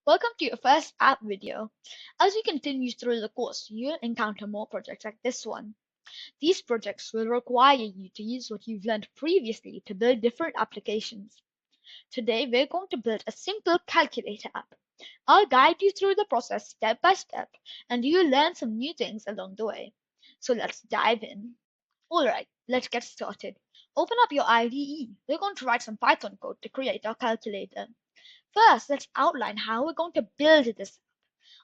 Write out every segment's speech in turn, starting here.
Welcome to your first app video. As you continue through the course, you'll encounter more projects like this one. These projects will require you to use what you've learned previously to build different applications. Today, we're going to build a simple calculator app. I'll guide you through the process step by step, and you'll learn some new things along the way. So let's dive in. Alright, let's get started. Open up your IDE. We're going to write some Python code to create our calculator. First, let's outline how we're going to build this.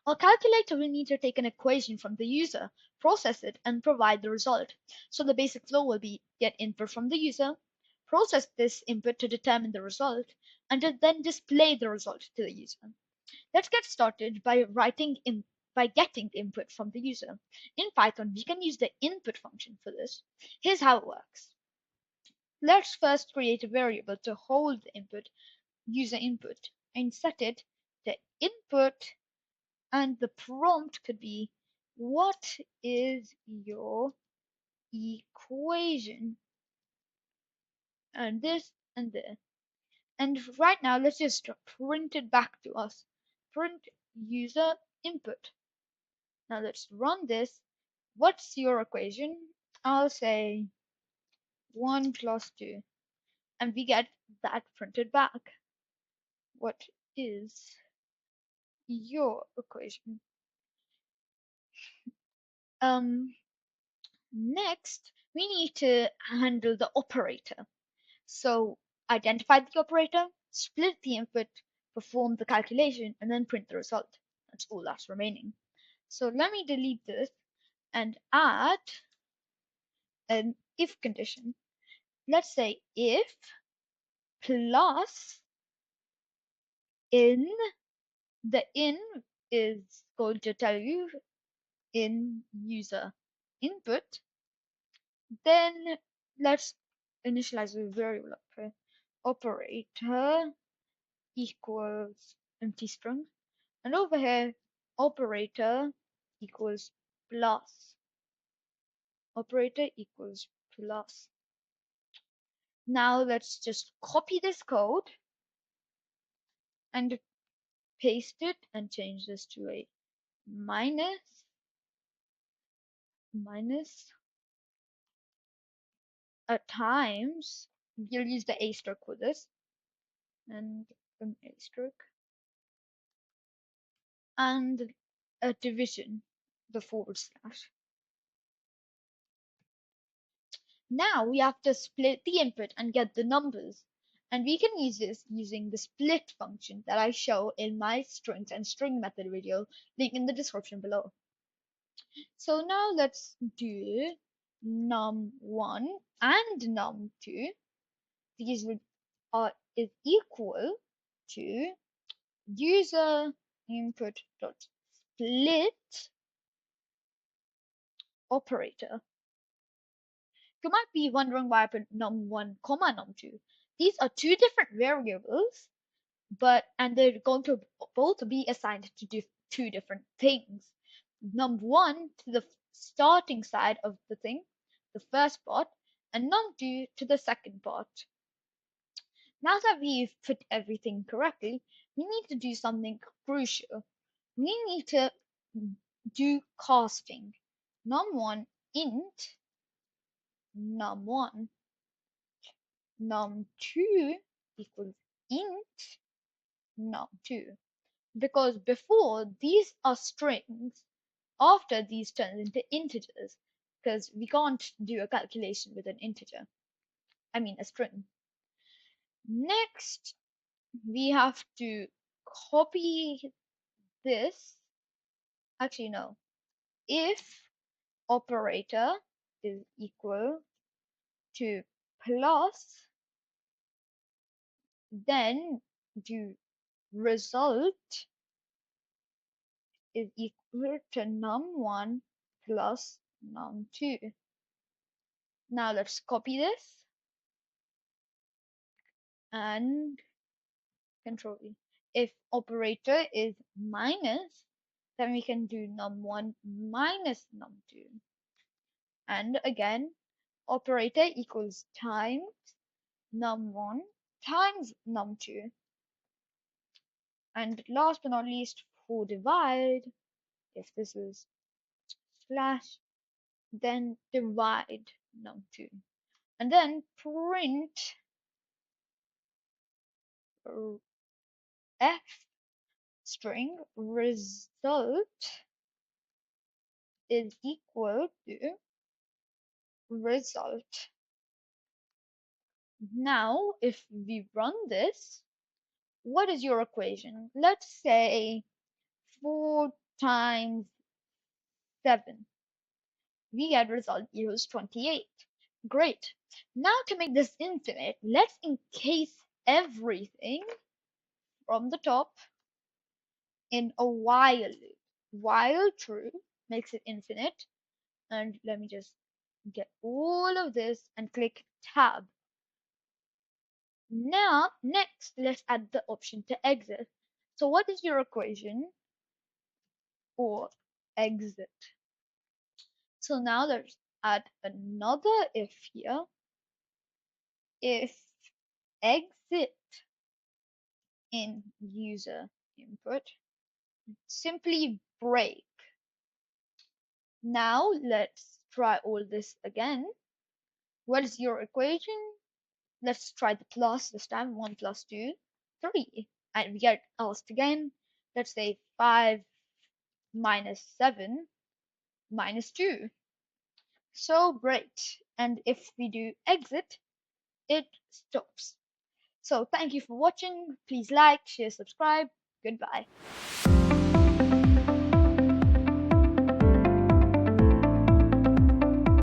Our calculator will need to take an equation from the user, process it, and provide the result. So the basic flow will be get input from the user, process this input to determine the result, and then display the result to the user. Let's get started by getting input from the user. In Python, we can use the input function for this. Here's how it works. Let's first create a variable to hold the user input, and set it the input, and the prompt could be, what is your equation? And this and this. And right now, let's just print it back to us. Print user input. Now let's run this. What's your equation? I'll say 1 plus 2. And we get that printed back. What is your equation? Next, we need to handle the operator. So identify the operator, split the input, perform the calculation, and then print the result. That's all that's remaining. So let me delete this and add an if condition. Let's say if plus in, the in is going to tell you in user input. Then let's initialize a variable. Okay. Operator equals empty string, and over here operator equals plus. Operator equals plus. Now let's just copy this code and paste it and change this to a minus a times. You'll use the asterisk for this, and an asterisk, and a division, the forward slash. Now we have to split the input and get the numbers. And we can use this using the split function that I show in my strings and string method video, link in the description below. So now let's do num1 and num2. These is equal to user input dot split operator. You might be wondering why I put num1 comma num2. These are two different variables, and they're going to both be assigned to two different things. Num1 to the starting side of the thing, the first part, and num2 to the second part. Now that we've put everything correctly, we need to do something crucial. We need to do casting. Num1 int num1, num2 equals int num2. Because before these are strings, after these turn into integers, because we can't do a calculation with an integer. I mean a string. Next, we have to copy this. Actually, no. If operator is equal to plus, then do result is equal to num1 plus num2. Now let's copy this and control V. If operator is minus, then we can do num1 minus num2. And again, operator equals times num1 times num2. And last but not least, for divide, if this is slash, then divide num2. And then print f string result is equal to result. Now, if we run this, what is your equation? Let's say 4 times 7. We get result equals 28. Great. Now to make this infinite, let's encase everything from the top in a while loop. While true makes it infinite. And let me just get all of this and click tab. Now, next, let's add the option to exit. So what is your equation for exit? So now let's add another if here. If exit in user input, simply break. Now let's try all this again. What is your equation? Let's try the plus this time. 1 plus 2, 3. And we get asked again. Let's say 5 minus 7 minus 2. So great. And if we do exit, it stops. So thank you for watching. Please like, share, subscribe. Goodbye.